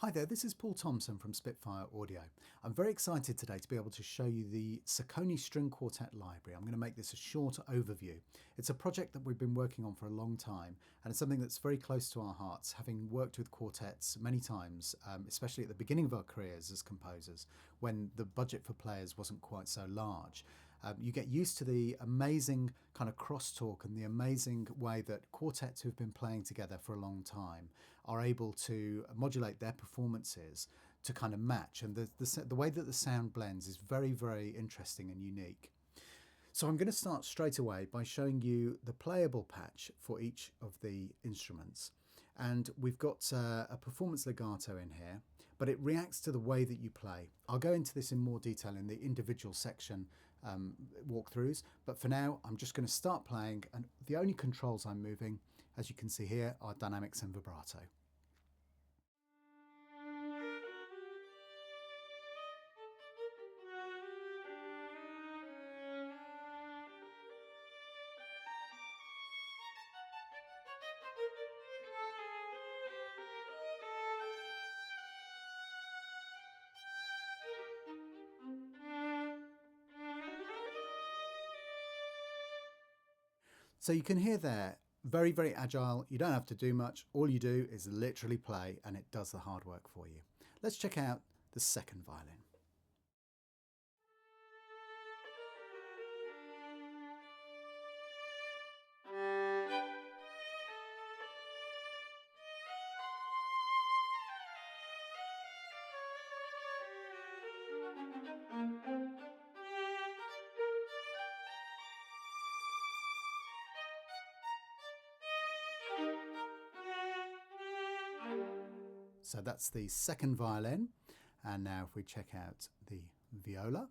Hi there, this is Paul Thompson from Spitfire Audio. I'm very excited today to be able to show you the Sacconi String Quartet library. I'm going to make this a short overview. It's a project that we've been working on for a long time, and it's something that's very close to our hearts, having worked with quartets many times, especially at the beginning of our careers as composers, when the budget for players wasn't quite so large. You get used to the amazing kind of crosstalk and the amazing way that quartets who've been playing together for a long time are able to modulate their performances to kind of match. And the way that the sound blends is very, very interesting and unique. So I'm going to start straight away by showing you the playable patch for each of the instruments. And we've got a performance legato in here, but it reacts to the way that you play. I'll go into this in more detail in the individual section walkthroughs, but for now I'm just going to start playing, and the only controls I'm moving, as you can see here, are dynamics and vibrato. So you can hear there, very, very agile. You don't have to do much. All you do is literally play and it does the hard work for you. Let's check out the second violin. So that's the second violin. And now if we check out the viola.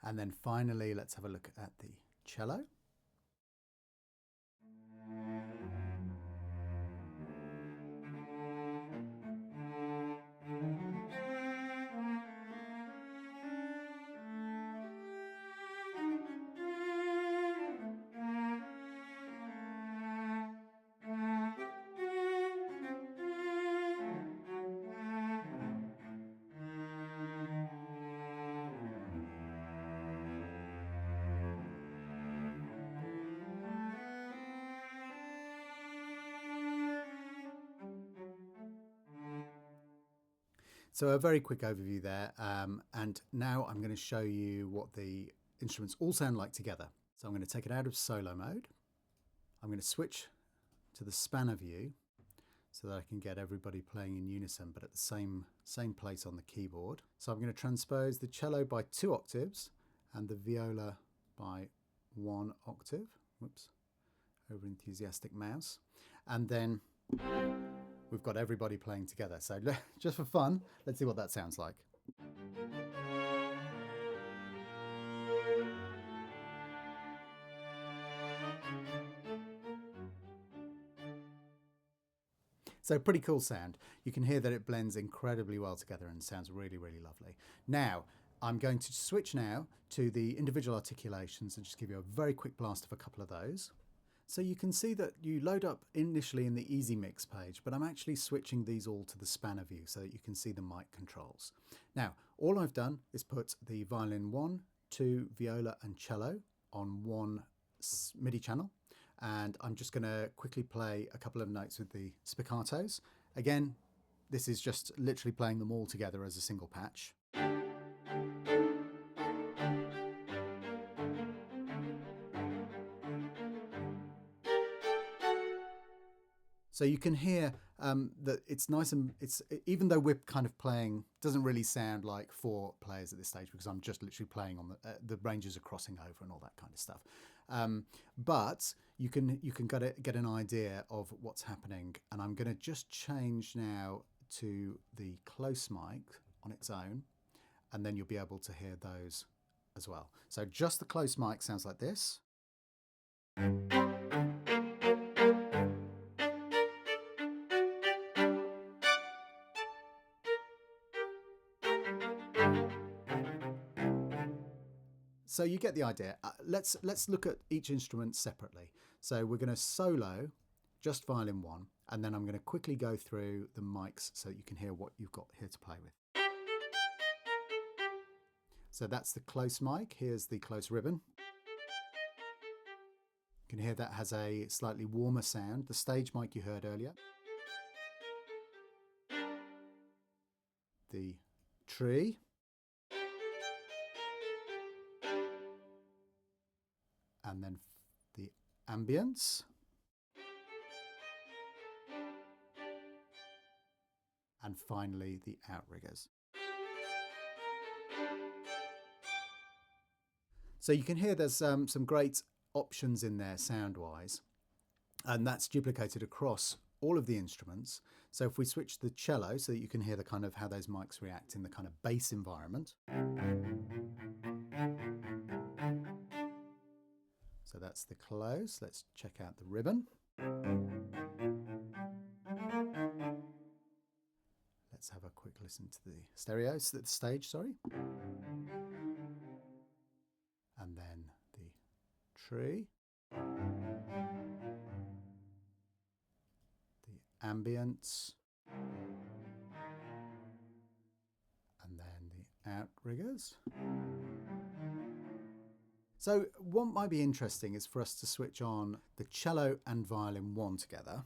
And then finally, let's have a look at the cello. So a very quick overview there, and now I'm going to show you what the instruments all sound like together. So I'm going to take it out of solo mode. I'm going to switch to the spanner view so that I can get everybody playing in unison but at the same place on the keyboard. So I'm going to transpose the cello by 2 octaves and the viola by 1 octave. Whoops, over enthusiastic mouse. And then we've got everybody playing together. So just for fun, let's see what that sounds like. So pretty cool sound. You can hear that it blends incredibly well together and sounds really, really lovely. Now, I'm going to switch now to the individual articulations and just give you a very quick blast of a couple of those. So you can see that you load up initially in the easy mix page, but I'm actually switching these all to the spanner view so that you can see the mic controls. Now, all I've done is put the violin 1, 2, viola and cello on one MIDI channel, and I'm just going to quickly play a couple of notes with the spiccatos. Again, this is just literally playing them all together as a single patch. So you can hear that it's nice, and even though we're kind of playing, doesn't really sound like 4 players at this stage because I'm just literally playing on the ranges are crossing over and all that kind of stuff. But you can get an idea of what's happening. And I'm going to just change now to the close mic on its own, and then you'll be able to hear those as well. So just the close mic sounds like this. So you get the idea. Let's look at each instrument separately. So we're going to solo just violin 1, and then I'm going to quickly go through the mics so that you can hear what you've got here to play with. So that's the close mic. Here's the close ribbon. You can hear that has a slightly warmer sound. The stage mic you heard earlier. The tree. And then the ambience. And finally the outriggers. So you can hear there's some great options in there sound-wise, and that's duplicated across all of the instruments. So if we switch the cello so that you can hear the kind of how those mics react in the kind of bass environment. So that's the close. Let's check out the ribbon. Let's have a quick listen to the stereos, the stage, sorry. And then the tree. The ambience. And then the outriggers. So what might be interesting is for us to switch on the cello and violin 1 together.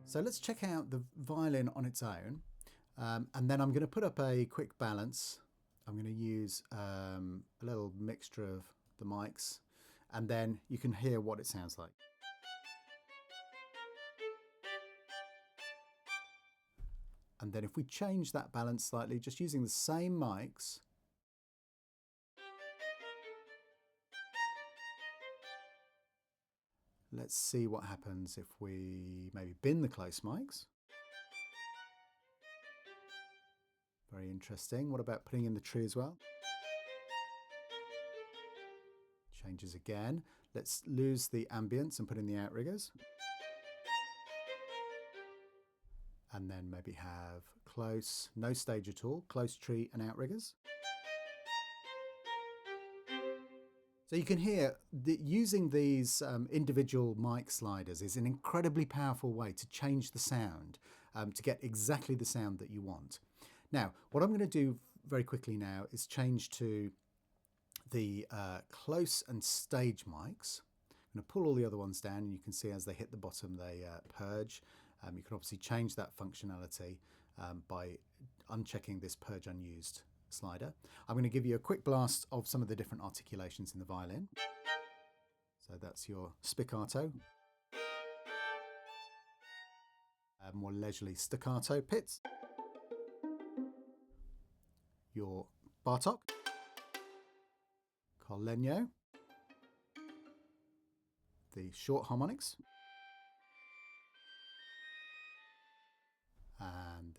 So let's check out the violin on its own, and then I'm going to put up a quick balance. I'm going to use a little mixture of the mics, and then you can hear what it sounds like. And then if we change that balance slightly, just using the same mics, let's see what happens if we maybe bin the close mics. Very interesting. What about putting in the tree as well? Changes again. Let's lose the ambience and put in the outriggers. And then maybe have close, no stage at all, close tree and outriggers. So you can hear that using these individual mic sliders is an incredibly powerful way to change the sound, to get exactly the sound that you want. Now, what I'm going to do very quickly now is change to the close and stage mics. I'm going to pull all the other ones down, and you can see as they hit the bottom they purge. You can obviously change that functionality by unchecking this purge unused slider. I'm going to give you a quick blast of some of the different articulations in the violin. So that's your spiccato, more leisurely staccato pits, your Bartok, Carlenio, the short harmonics, and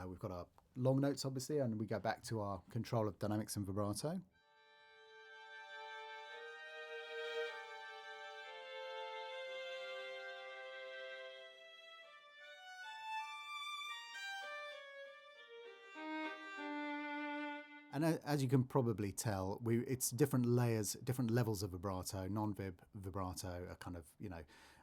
we've got our long notes obviously, and we go back to our control of dynamics and vibrato. And as you can probably tell, it's different layers, different levels of vibrato. Non-vib vibrato, a kind of,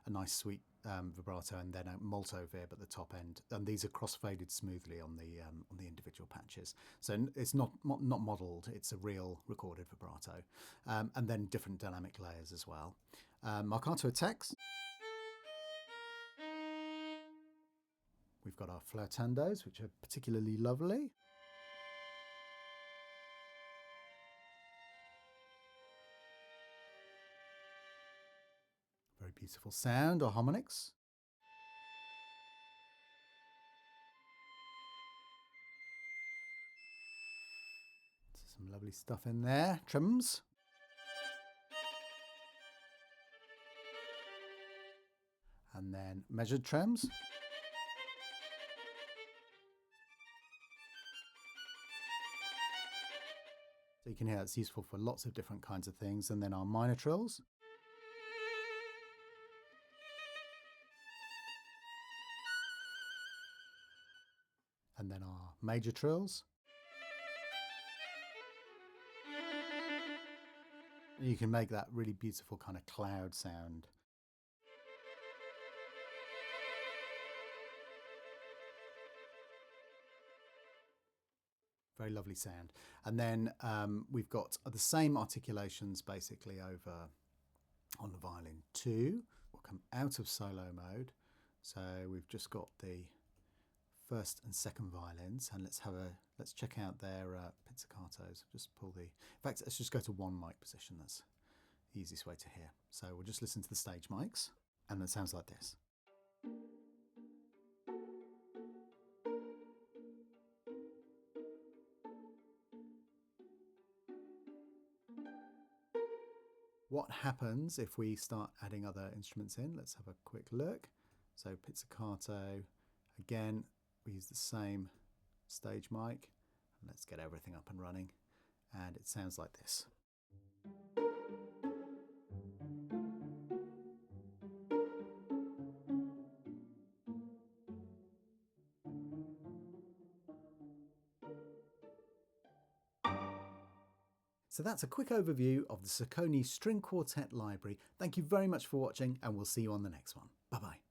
a nice sweet vibrato, and then a molto vib at the top end. And these are cross-faded smoothly on the individual patches. So it's not modelled; it's a real recorded vibrato. And then different dynamic layers as well. Marcato attacks. We've got our flirtandos, which are particularly lovely. Very beautiful sound, or harmonics. Some lovely stuff in there. Trims. And then measured trims. So you can hear it's useful for lots of different kinds of things. And then our minor trills. And then our major trills. You can make that really beautiful kind of cloud sound. Very lovely sound. And then we've got the same articulations basically over on the violin too. We'll come out of solo mode. So we've just got the first and second violins, and let's check out their pizzicatos. Just pull the, in fact, let's just go to one mic position. That's the easiest way to hear. So we'll just listen to the stage mics, and it sounds like this. What happens if we start adding other instruments in? Let's have a quick look. So pizzicato, again, we use the same stage mic. And let's get everything up and running. And it sounds like this. So that's a quick overview of the Sacconi String Quartet library. Thank you very much for watching, and we'll see you on the next one. Bye-bye.